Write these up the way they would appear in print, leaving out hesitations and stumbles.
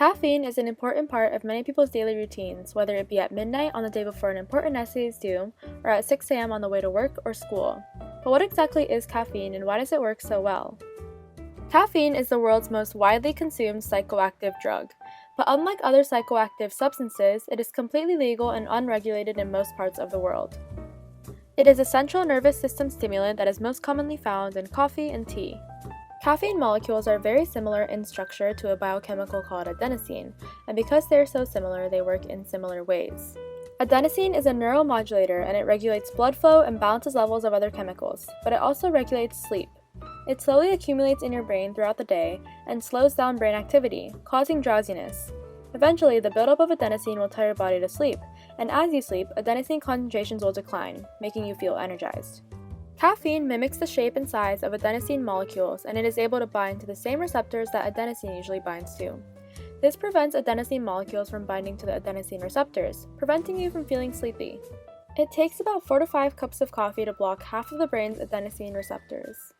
Caffeine is an important part of many people's daily routines, whether it be at midnight on the day before an important essay is due, or at 6 a.m. on the way to work or school. But what exactly is caffeine and why does it work so well? Caffeine is the world's most widely consumed psychoactive drug, but unlike other psychoactive substances, it is completely legal and unregulated in most parts of the world. It is a central nervous system stimulant that is most commonly found in coffee and tea. Caffeine molecules are very similar in structure to a biochemical called adenosine, and because they are so similar, they work in similar ways. Adenosine is a neuromodulator and it regulates blood flow and balances levels of other chemicals, but it also regulates sleep. It slowly accumulates in your brain throughout the day and slows down brain activity, causing drowsiness. Eventually, the buildup of adenosine will tell your body to sleep, and as you sleep, adenosine concentrations will decline, making you feel energized. Caffeine mimics the shape and size of adenosine molecules, and it is able to bind to the same receptors that adenosine usually binds to. This prevents adenosine molecules from binding to the adenosine receptors, preventing you from feeling sleepy. It takes about 4 to 5 cups of coffee to block half of the brain's adenosine receptors.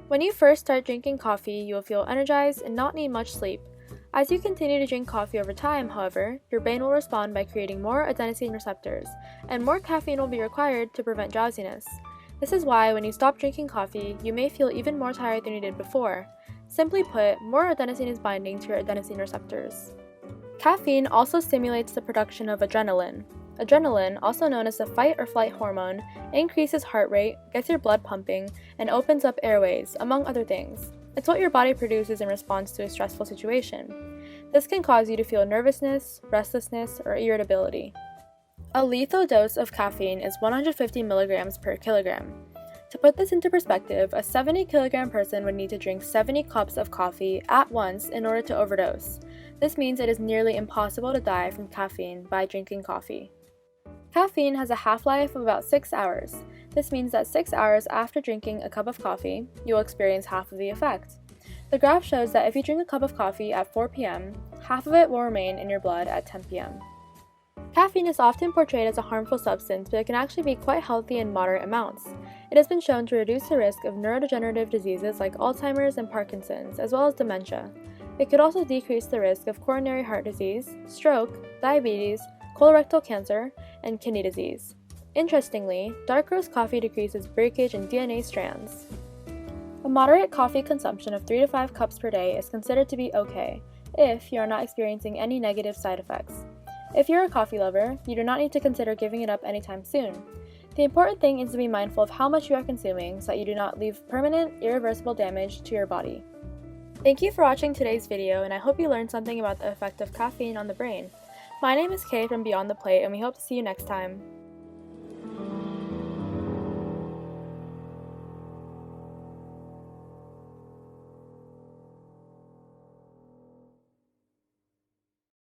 When you first start drinking coffee, you will feel energized and not need much sleep. As you continue to drink coffee over time, however, your brain will respond by creating more adenosine receptors, and more caffeine will be required to prevent drowsiness. This is why when you stop drinking coffee, you may feel even more tired than you did before. Simply put, more adenosine is binding to your adenosine receptors. Caffeine also stimulates the production of adrenaline. Adrenaline, also known as the fight or flight hormone, increases heart rate, gets your blood pumping, and opens up airways, among other things. It's what your body produces in response to a stressful situation. This can cause you to feel nervousness, restlessness, or irritability. A lethal dose of caffeine is 150 milligrams per kilogram. To put this into perspective, a 70 kilogram person would need to drink 70 cups of coffee at once in order to overdose. This means it is nearly impossible to die from caffeine by drinking coffee. Caffeine has a half-life of about 6 hours. This means that 6 hours after drinking a cup of coffee, you will experience half of the effect. The graph shows that if you drink a cup of coffee at 4 p.m., half of it will remain in your blood at 10 p.m. Caffeine is often portrayed as a harmful substance, but it can actually be quite healthy in moderate amounts. It has been shown to reduce the risk of neurodegenerative diseases like Alzheimer's and Parkinson's, as well as dementia. It could also decrease the risk of coronary heart disease, stroke, diabetes, colorectal cancer, and kidney disease. Interestingly, dark roast coffee decreases breakage in DNA strands. A moderate coffee consumption of 3 to 5 cups per day is considered to be okay, if you are not experiencing any negative side effects. If you're a coffee lover, you do not need to consider giving it up anytime soon. The important thing is to be mindful of how much you are consuming so that you do not leave permanent, irreversible damage to your body. Thank you for watching today's video, and I hope you learned something about the effect of caffeine on the brain. My name is Kay from Beyond the Plate, and we hope to see you next time.